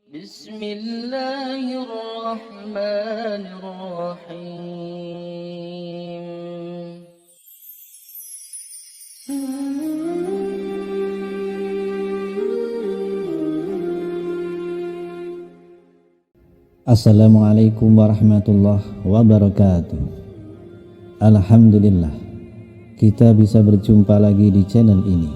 Bismillahirrahmanirrahim. Assalamualaikum warahmatullahi wabarakatuh. Alhamdulillah, kita bisa berjumpa lagi di channel ini.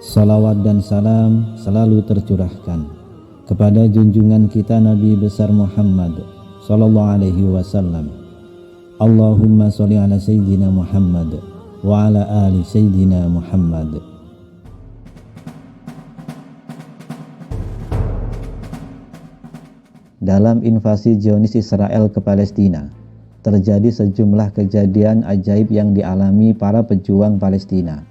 Salawat dan salam selalu tercurahkan kepada junjungan kita Nabi besar Muhammad sallallahu alaihi wasallam. Allahumma sholli ala sayyidina Muhammad wa ala ali sayyidina Muhammad. Dalam invasi Zionis Israel ke Palestina, terjadi sejumlah kejadian ajaib yang dialami para pejuang Palestina.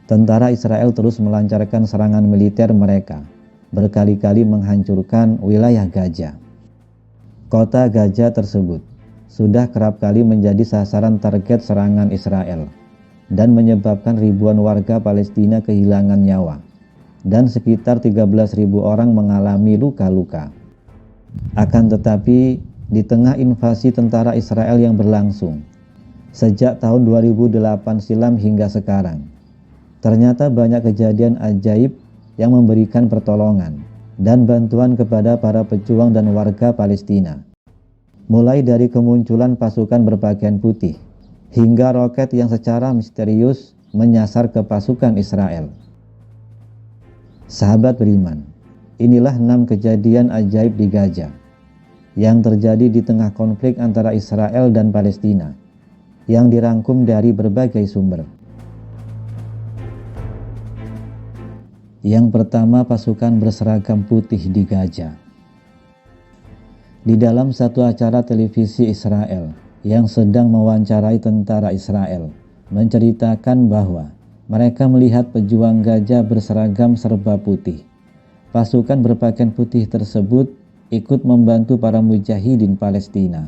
Tentara Israel terus melancarkan serangan militer mereka, berkali-kali menghancurkan wilayah Gaza. Kota Gaza tersebut sudah kerap kali menjadi sasaran target serangan Israel dan menyebabkan ribuan warga Palestina kehilangan nyawa dan sekitar 13.000 orang mengalami luka-luka. Akan tetapi, di tengah invasi tentara Israel yang berlangsung sejak tahun 2008 silam hingga sekarang, ternyata banyak kejadian ajaib yang memberikan pertolongan dan bantuan kepada para pejuang dan warga Palestina. Mulai dari kemunculan pasukan berpakaian putih hingga roket yang secara misterius menyasar ke pasukan Israel. Sahabat beriman, inilah 6 kejadian ajaib di Gaza yang terjadi di tengah konflik antara Israel dan Palestina yang dirangkum dari berbagai sumber. Yang pertama, pasukan berseragam putih di Gaza. Di dalam satu acara televisi Israel yang sedang mewawancarai tentara Israel menceritakan bahwa mereka melihat pejuang Gaza berseragam serba putih. Pasukan berpakaian putih tersebut ikut membantu para mujahidin Palestina.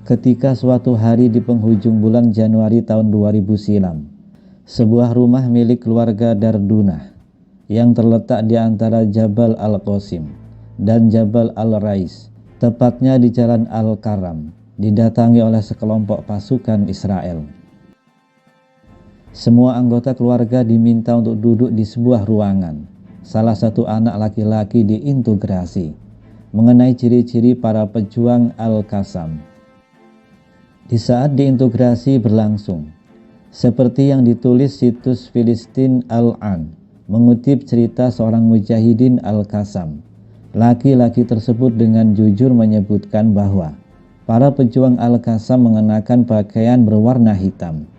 Ketika suatu hari di penghujung bulan Januari tahun 2000 silam, sebuah rumah milik keluarga Dardunah yang terletak di antara Jabal Al-Qasim dan Jabal Al-Rais, tepatnya di Jalan Al-Karam, didatangi oleh sekelompok pasukan Israel. Semua anggota keluarga diminta untuk duduk di sebuah ruangan. Salah satu anak laki-laki diintegrasi mengenai ciri-ciri para pejuang Al-Qassam. Di saat diintegrasi berlangsung, seperti yang ditulis situs Filistin Al-An, mengutip cerita seorang mujahidin Al-Qassam, laki-laki tersebut dengan jujur menyebutkan bahwa para pejuang Al-Qassam mengenakan pakaian berwarna hitam.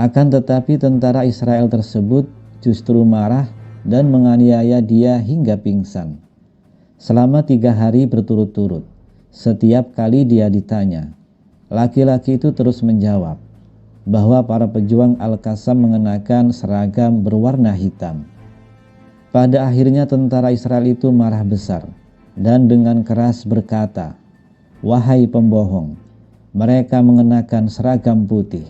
Akan tetapi tentara Israel tersebut justru marah dan menganiaya dia hingga pingsan. Selama 3 hari berturut-turut, setiap kali dia ditanya, laki-laki itu terus menjawab bahwa para pejuang Al-Qassam mengenakan seragam berwarna hitam. Pada akhirnya tentara Israel itu marah besar dan dengan keras berkata, "Wahai pembohong, mereka mengenakan seragam putih."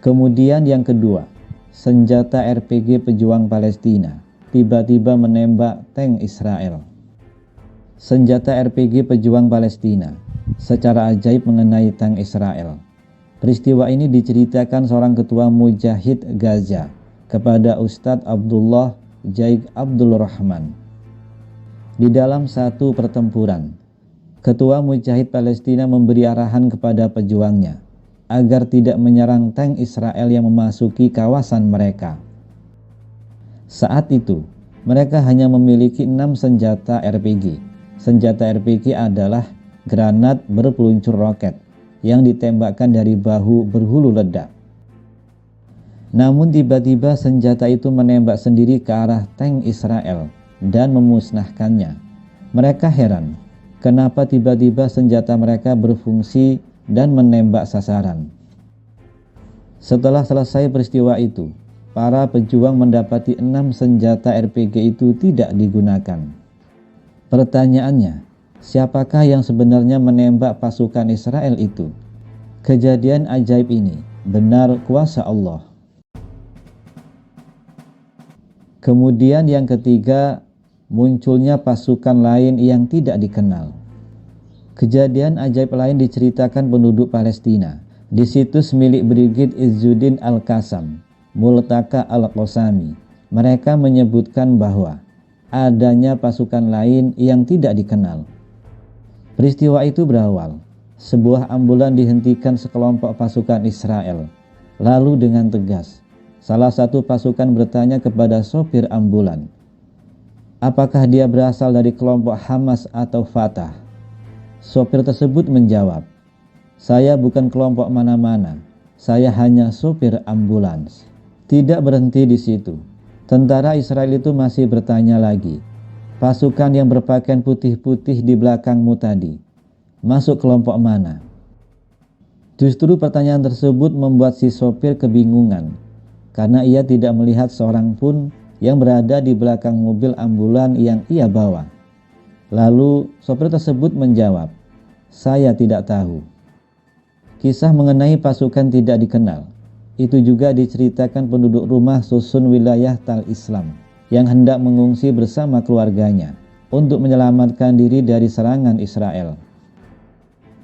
Kemudian yang kedua, senjata RPG pejuang Palestina tiba-tiba menembak tank Israel. Senjata RPG pejuang Palestina secara ajaib mengenai tank Israel. Peristiwa ini diceritakan seorang ketua Mujahid Gaza kepada Ustadz Abdullah Jaig Abdul Rahman. Di dalam satu pertempuran, ketua Mujahid Palestina memberi arahan kepada pejuangnya agar tidak menyerang tank Israel yang memasuki kawasan mereka. Saat itu, mereka hanya memiliki 6 senjata RPG. Senjata RPG adalah granat berpeluncur roket yang ditembakkan dari bahu berhulu ledak. Namun tiba-tiba senjata itu menembak sendiri ke arah tank Israel dan memusnahkannya. Mereka heran, kenapa tiba-tiba senjata mereka berfungsi dan menembak sasaran. Setelah selesai peristiwa itu, para pejuang mendapati 6 senjata RPG itu tidak digunakan. Pertanyaannya, siapakah yang sebenarnya menembak pasukan Israel itu? Kejadian ajaib ini benar kuasa Allah. Kemudian yang ketiga, munculnya pasukan lain yang tidak dikenal. Kejadian ajaib lain diceritakan penduduk Palestina di situs milik Brigid Izzuddin Al-Qassam, Multaka Al-Qassami. Mereka menyebutkan bahwa adanya pasukan lain yang tidak dikenal. Peristiwa itu berawal, sebuah ambulan dihentikan sekelompok pasukan Israel. Lalu dengan tegas, salah satu pasukan bertanya kepada sopir ambulan, apakah dia berasal dari kelompok Hamas atau Fatah? Sopir tersebut menjawab, saya bukan kelompok mana-mana, saya hanya sopir ambulans. Tidak berhenti di situ. Tentara Israel itu masih bertanya lagi, pasukan yang berpakaian putih-putih di belakangmu tadi, masuk kelompok mana? Justru pertanyaan tersebut membuat si sopir kebingungan, karena ia tidak melihat seorang pun yang berada di belakang mobil ambulan yang ia bawa. Lalu sopir tersebut menjawab, saya tidak tahu. Kisah mengenai pasukan tidak dikenal itu juga diceritakan penduduk rumah susun wilayah Tal Islam yang hendak mengungsi bersama keluarganya untuk menyelamatkan diri dari serangan Israel.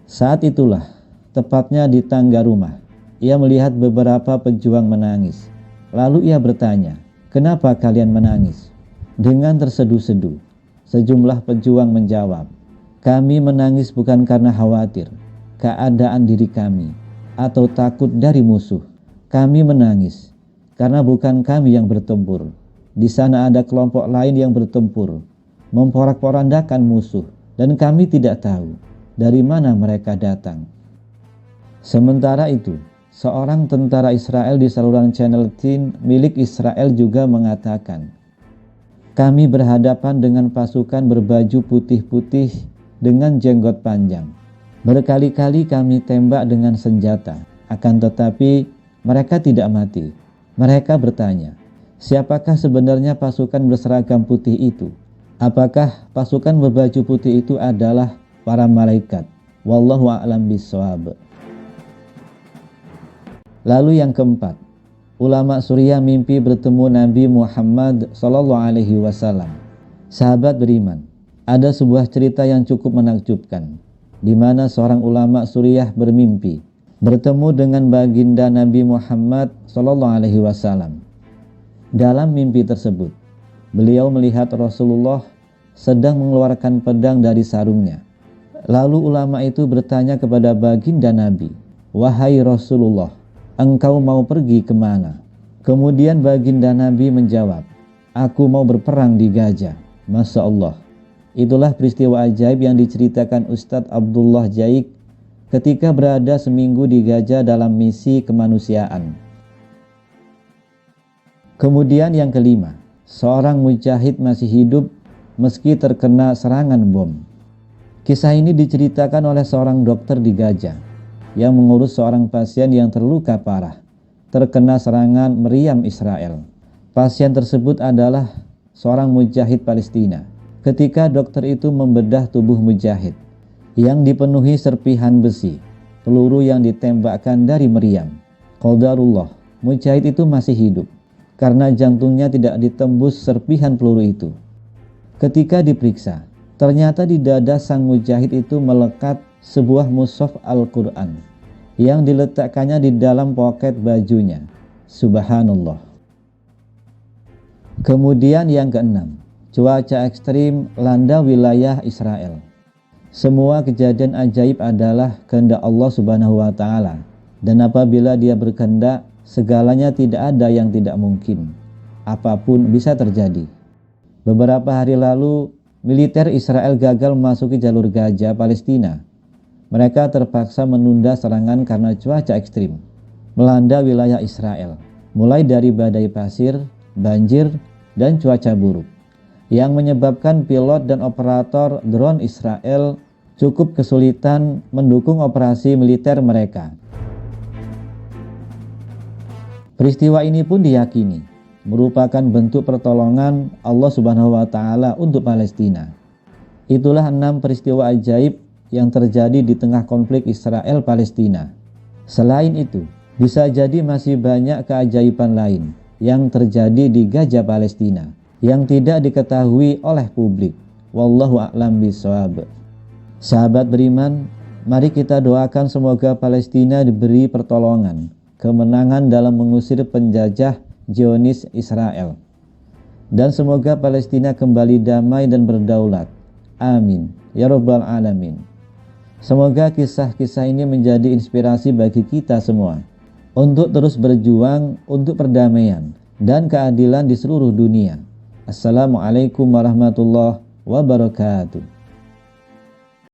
Saat itulah, tepatnya di tangga rumah, ia melihat beberapa pejuang menangis. Lalu ia bertanya, kenapa kalian menangis? Dengan terseduh-seduh, sejumlah pejuang menjawab, kami menangis bukan karena khawatir keadaan diri kami atau takut dari musuh. Kami menangis karena bukan kami yang bertempur. Di sana ada kelompok lain yang bertempur, memporak-porandakan musuh, dan kami tidak tahu dari mana mereka datang. Sementara itu, seorang tentara Israel di saluran Channel 10 milik Israel juga mengatakan, kami berhadapan dengan pasukan berbaju putih-putih dengan jenggot panjang. Berkali-kali kami tembak dengan senjata, akan tetapi mereka tidak mati. Mereka bertanya, siapakah sebenarnya pasukan berseragam putih itu? Apakah pasukan berbaju putih itu adalah para malaikat? Wallahu a'lam bishawab. Lalu yang keempat, ulama Suriah mimpi bertemu Nabi Muhammad SAW. Sahabat beriman, ada sebuah cerita yang cukup menakjubkan, di mana seorang ulama Suriah bermimpi bertemu dengan baginda Nabi Muhammad SAW. Dalam mimpi tersebut, beliau melihat Rasulullah sedang mengeluarkan pedang dari sarungnya. Lalu ulama itu bertanya kepada baginda Nabi, wahai Rasulullah, engkau mau pergi kemana? Kemudian baginda Nabi menjawab, aku mau berperang di Gajah. Masya Allah. Itulah peristiwa ajaib yang diceritakan Ustadz Abdullah Jaik ketika berada seminggu di Gajah dalam misi kemanusiaan. Kemudian yang kelima, seorang mujahid masih hidup meski terkena serangan bom. Kisah ini diceritakan oleh seorang dokter di Gajah yang mengurus seorang pasien yang terluka parah, terkena serangan meriam Israel. Pasien tersebut adalah seorang mujahid Palestina. Ketika dokter itu membedah tubuh mujahid yang dipenuhi serpihan besi, peluru yang ditembakkan dari meriam, qadarullah, mujahid itu masih hidup karena jantungnya tidak ditembus serpihan peluru itu. Ketika diperiksa, ternyata di dada sang mujahid itu melekat sebuah mushaf Al-Quran yang diletakkannya di dalam poket bajunya. Subhanallah. Kemudian yang keenam, cuaca ekstrim landa wilayah Israel. Semua kejadian ajaib adalah kehendak Allah Subhanahu wa Ta'ala, dan apabila Dia berkehendak, segalanya tidak ada yang tidak mungkin. Apapun bisa terjadi. Beberapa hari lalu, militer Israel gagal memasuki jalur Gaza, Palestina. Mereka terpaksa menunda serangan karena cuaca ekstrim melanda wilayah Israel, mulai dari badai pasir, banjir, dan cuaca buruk, yang menyebabkan pilot dan operator drone Israel cukup kesulitan mendukung operasi militer mereka. Peristiwa ini pun diyakini merupakan bentuk pertolongan Allah Subhanahu wa Ta'ala untuk Palestina. Itulah 6 peristiwa ajaib yang terjadi di tengah konflik Israel-Palestina. Selain itu, Bisa jadi masih banyak keajaiban lain yang terjadi di Gaza Palestina yang tidak diketahui oleh publik. Wallahu a'lam bishawab. Sahabat beriman, mari kita doakan semoga Palestina diberi pertolongan, kemenangan dalam mengusir penjajah Zionis Israel. Dan semoga Palestina kembali damai dan berdaulat. Amin. Ya Rabbal Alamin. Semoga kisah-kisah ini menjadi inspirasi bagi kita semua untuk terus berjuang untuk perdamaian dan keadilan di seluruh dunia. Assalamualaikum warahmatullahi wabarakatuh.